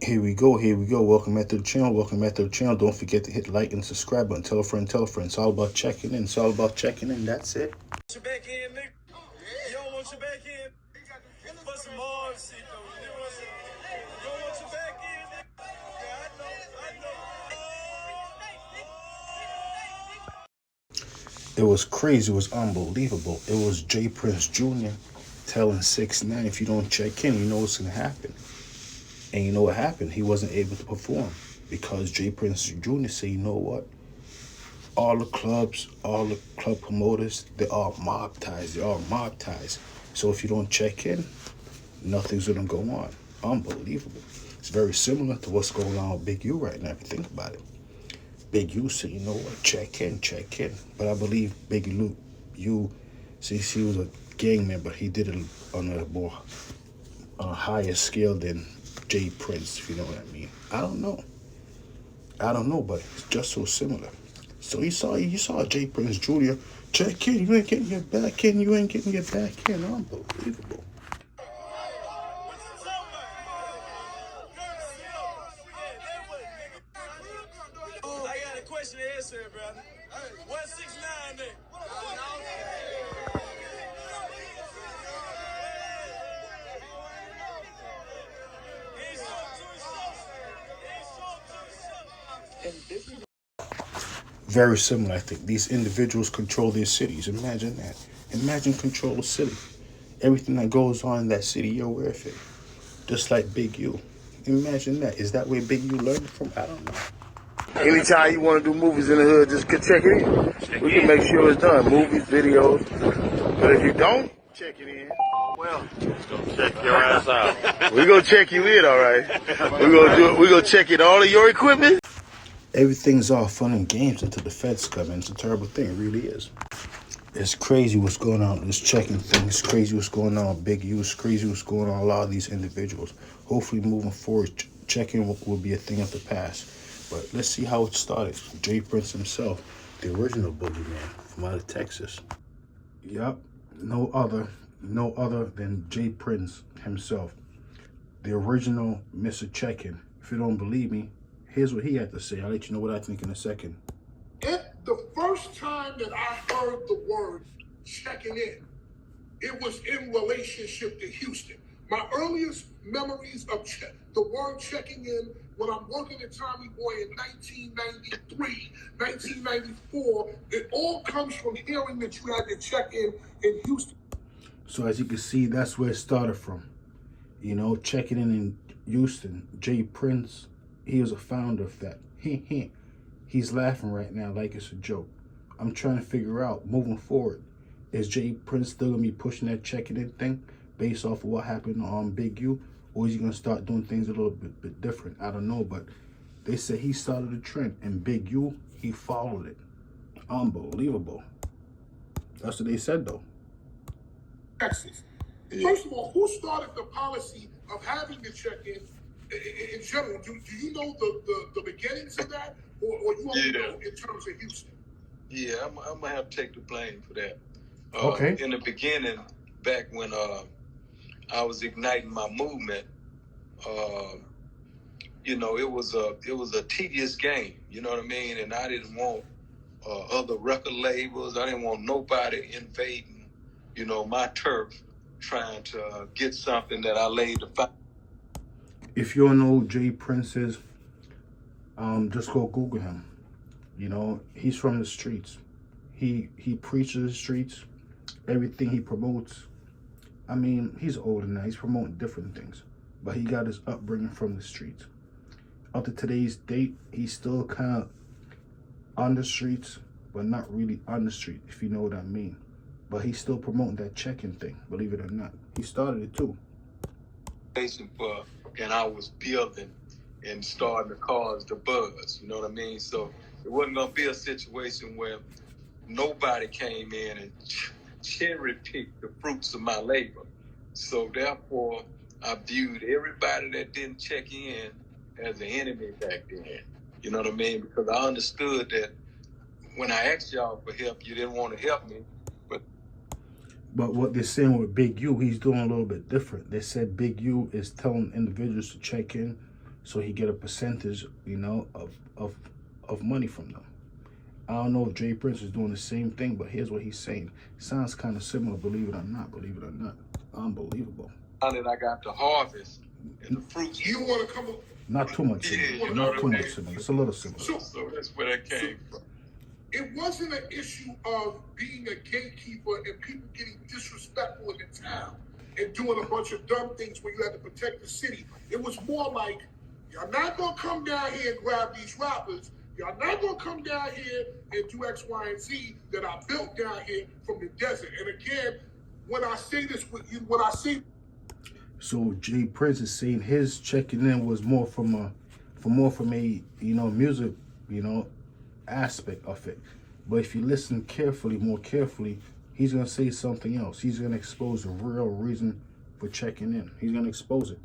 Here we go, here we go. Welcome back to the channel, welcome back to the channel. Don't forget to hit like and subscribe button. Tell a friend, tell a friend. It's all about checking in. It's all about checking in. That's it. Your back end, nigga. You don't want your back end for some more shit, though. You know what I'm saying? You don't want your back end, nigga. Yeah, It was crazy. It was unbelievable. It was Jay Prince Jr. telling 6ix9ine, if you don't check in, you know what's going to happen. And you know what happened? He wasn't able to perform because Jay Prince Jr. said, you know what? All the clubs, all the club promoters, they're all mob ties. They're all mob ties. So if you don't check in, nothing's going to go on. Unbelievable. It's very similar to what's going on with Big U right now, if you think about it. Big U said, you know what, check in, check in. But I believe Big U, since he was a gang member, he did it on a more higher scale than Jay Prince, if you know what I mean. I don't know, but it's just so similar. So you saw Jay Prince Jr. check in, you ain't getting your back in, you ain't getting your back in. Unbelievable. I got a question to answer, brother. What's 6ix9ine name? Very similar, I think. These individuals control their cities. Imagine that. Imagine control a city. Everything that goes on in that city, you're aware of it. Just like Big U. Imagine that. Is that where Big U learned from? I don't know. Anytime you want to do movies in the hood, just check it in. We can make sure it's done. Movies, videos. But if you don't, check it in. Well, let's go check your ass out. We're going to check you in, all right? We're going to check in all of your equipment. Everything's all fun and games until the feds come in. It's a terrible thing. It really is. It's crazy what's going on with this checking thing. It's crazy what's going on with Big U. It's crazy what's going on with a lot of these individuals. Hopefully, moving forward, checking will be a thing of the past. But let's see how it started. Jay Prince himself, the original boogeyman from out of Texas. Yup, no other than Jay Prince himself, the original Mr. Checkin. If you don't believe me, here's what he had to say. I'll let you know what I think in a second. The first time that I heard the word checking in, it was in relationship to Houston. My earliest memories of the word checking in when I'm working at Tommy Boy in 1993, 1994, it all comes from hearing that you had to check in Houston. So as you can see, that's where it started from. You know, checking in Houston. Jay Prince, he was a founder of that. He's laughing right now like it's a joke. I'm trying to figure out, moving forward, is Jay Prince still going to be pushing that checking in thing based off of what happened on Big U? Or is he going to start doing things a little bit different? I don't know, but they said he started a trend, and Big U, he followed it. Unbelievable. That's what they said, though. Texas. First of all, who started the policy of having to check in general? Do you know the beginnings of that, or you only know in terms of Houston? Yeah, I'm gonna have to take the blame for that. Okay. In the beginning, back when I was igniting my movement, you know, it was a tedious game. You know what I mean? And I didn't want other record labels. I didn't want nobody invading, you know, my turf, trying to get something that I laid the foundation. If you don't know who Jay Prince is, just go Google him. You know, he's from the streets. He preaches the streets. Everything he promotes. I mean, he's older now. He's promoting different things. But he got his upbringing from the streets. Up to today's date, he's still kind of on the streets, but not really on the street, if you know what I mean. But he's still promoting that checking thing, believe it or not. He started it too. And I was building and starting to cause the buzz, you know what I mean? So it wasn't going to be a situation where nobody came in and cherry picked the fruits of my labor. So therefore, I viewed everybody that didn't check in as an enemy back then. You know what I mean? Because I understood that when I asked y'all for help, you didn't want to help me. But what they're saying with Big U, he's doing a little bit different. They said Big U is telling individuals to check in so he get a percentage, you know, of money from them. I don't know if Jay Prince is doing the same thing, but here's what he's saying. Sounds kind of similar, believe it or not. Believe it or not. Unbelievable. Now that I got the harvest and the fruits. You want to come up? Not too much Yeah, similar. you know Not what too I much mean? similar. It's a little similar. So that's where that came from. It wasn't an issue of being a gatekeeper and people getting disrespectful in the town and doing a bunch of dumb things where you had to protect the city. It was more like, y'all not gonna come down here and grab these rappers. Y'all not gonna come down here and do X, Y, and Z that I built down here from the desert. And again, when I say this with you, when I say, So Jay Prince is saying his checking in was more from a, you know, music, you know, aspect of it. But if you listen carefully, more carefully, he's gonna say something else. He's gonna expose the real reason for checking in. He's gonna expose it.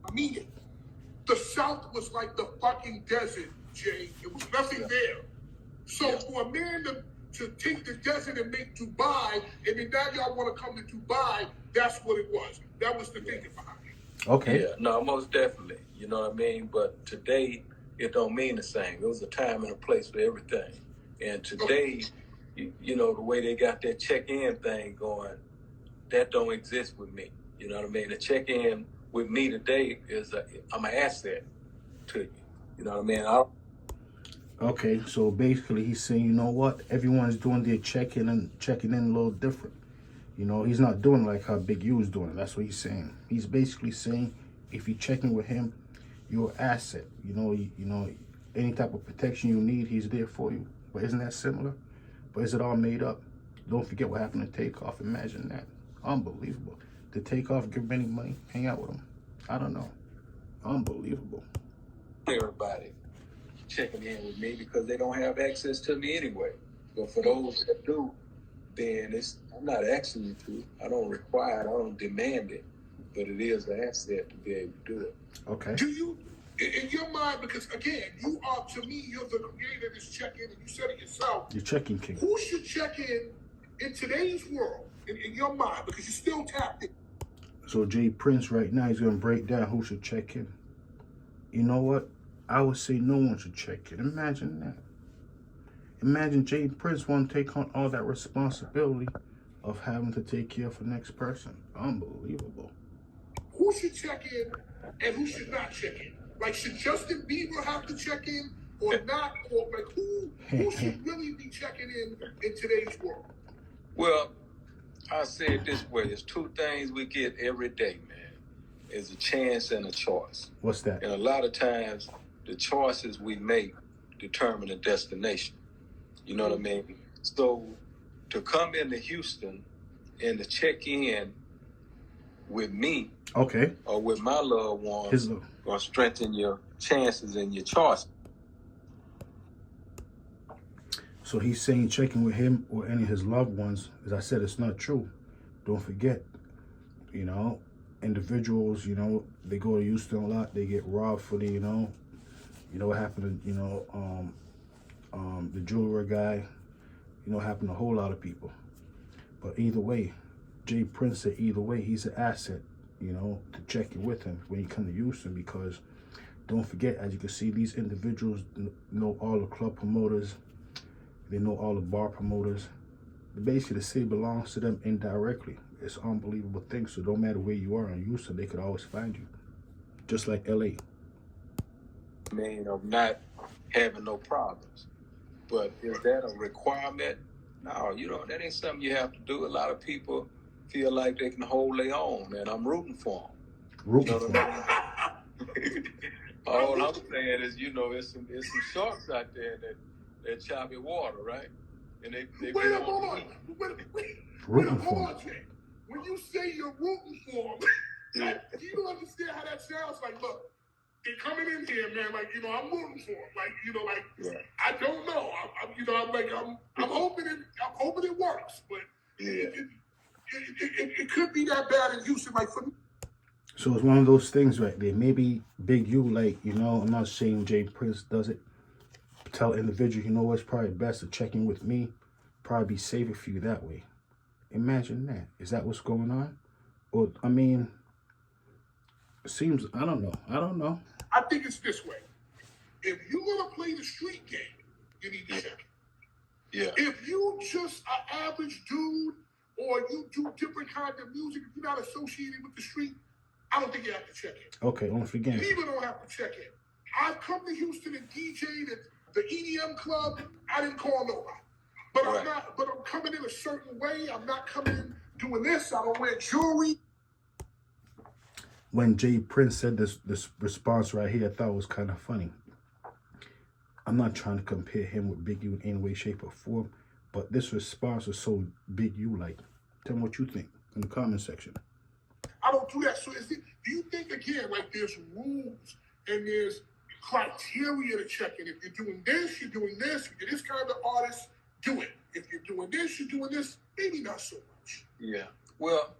I mean it. The South was like the fucking desert, Jay. It was nothing there. So for a man to take the desert and make Dubai, and then now y'all want to come to Dubai, that's what it was. That was the thinking behind it. Okay. Yeah, no, most definitely. You know what I mean? But today, it don't mean the same. It was a time and a place for everything. And today, you know, the way they got that check-in thing going, that don't exist with me. You know what I mean? The check-in with me today is I'm an asset to you. You know what I mean? Okay, so basically he's saying, you know what? Everyone's doing their checking in a little different. You know, he's not doing like how Big U is doing it. That's what he's saying. He's basically saying if you're checking with him, you're an asset. You know, any type of protection you need, he's there for you. But isn't that similar? But is it all made up? Don't forget what happened to Takeoff. Imagine that. Unbelievable. Did Takeoff give any money? Hang out with him? I don't know. Unbelievable. Everybody checking in with me because they don't have access to me anyway. But for those that do, then I'm not asking you to. I don't require it. I don't demand it. But it is an asset to be able to do it. Okay. Do you, in your mind, because again, you are, to me, you're the creator of this check-in, and you said it yourself. You're checking king. Who should check in today's world, in your mind, because you're still tapped in? So Jay Prince right now, he's going to break down who should check in. You know what? I would say no one should check in. Imagine that. Imagine Jay Prince want to take on all that responsibility of having to take care of the next person. Unbelievable. Who should check in and who should not check in? Like, should Justin Bieber have to check in or not? Or like, who should really be checking in today's world? Well, I say it this way. There's two things we get every day, man. Is a chance and a choice. What's that? And a lot of times, the choices we make determine the destination. You know what I mean? So to come into Houston and to check in with me, okay, or with my loved ones, or strengthen your chances and your choices. So he's saying checking with him or any of his loved ones. As I said, it's not true. Don't forget, you know, individuals, you know, they go to Houston a lot. They get robbed for the, you know what happened to, the jeweler guy, happened to a whole lot of people. But either way, Jay Prince said either way, he's an asset, to check in with him when you come to Houston, because don't forget, as you can see, these individuals know all the club promoters. They know all the bar promoters. Basically, the city belongs to them indirectly. It's an unbelievable thing. So no matter where you are in Houston, they could always find you. Just like LA. Of not having no problems. But is that a requirement? No, that ain't something you have to do. A lot of people feel like they can hold their own, and I'm rooting for them. Rooting for them. All I'm saying is, there's some sharks out there that choppy water, right? And they Wait, hold on, Jay. When you say you're rooting for them, you don't understand how that sounds. Like, look, they're coming in here, man. Like, I'm rooting for them. Like, I don't know. I'm hoping it works, but it could be that bad in Houston. Like, for me. So it's one of those things right there. Maybe Big U, I'm not saying Jay Prince does it. Tell an individual, it's probably best to check in with me. Probably be safer for you that way. Imagine that. Is that what's going on? Or, it seems, I don't know. I think it's this way. If you're gonna play the street game, you need to check it. Yeah. If you just an average dude or you do different kind of music, if you're not associated with the street, I don't think you have to check it. Okay, only for You game. even don't have to check it. I've come to Houston and DJ'd at the EDM club. I didn't call nobody. But Right. I'm coming in a certain way. I'm not coming in doing this. I don't wear jewelry. When Jay Prince said this response right here, I thought it was kind of funny. I'm not trying to compare him with Big U in any way, shape, or form, but this response was so Big U-like. Tell me what you think in the comment section. I don't do that. So do you think, again, like there's rules and there's criteria to check it? If you're doing this, you're doing this. If you're this kind of artist, do it. If you're doing this, you're doing this. Maybe not so much. Yeah. Well,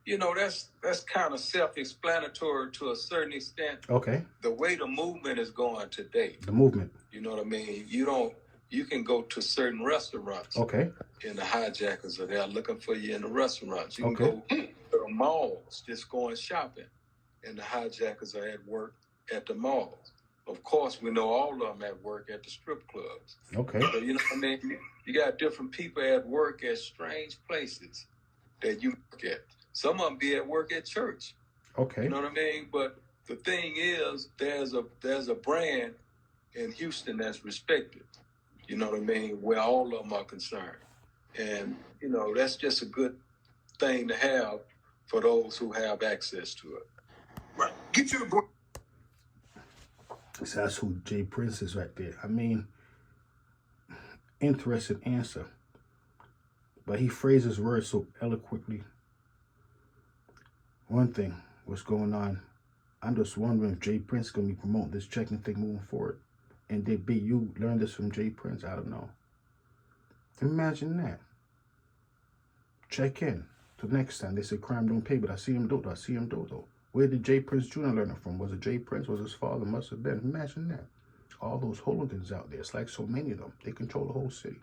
you know, that's kind of self-explanatory to a certain extent. Okay, The way the movement is going today, the movement. you know what I mean? You can go to certain restaurants Okay, and the hijackers are there looking for you in the restaurants. You can Okay. go to the malls, just going shopping, and the hijackers are at work at the malls. Of course, we know all of them at work at the strip clubs. okay, So, you know what I mean? You got different people at work at strange places that you work at. Some of them be at work at church. okay. You know what I mean? But the thing is, there's a brand in Houston that's respected. You know what I mean? Where all of them are concerned. And, you know, that's just a good thing to have for those who have access to it. Right. Get to the point. So that's who Jay Prince is right there. I mean, interesting answer. But he phrases words so eloquently. One thing, what's going on, I'm just wondering if Jay Prince is going to be promoting this checking thing moving forward. And did Big U learn this from Jay Prince? I don't know. Imagine that. Check in. Till next time, they say crime don't pay, but I see him do it. I see him do it, though. Where did Jay Prince Jr. learn it from? Was it Jay Prince? Was his father? Must have been. Imagine that. All those hooligans out there. It's like so many of them. They control the whole city.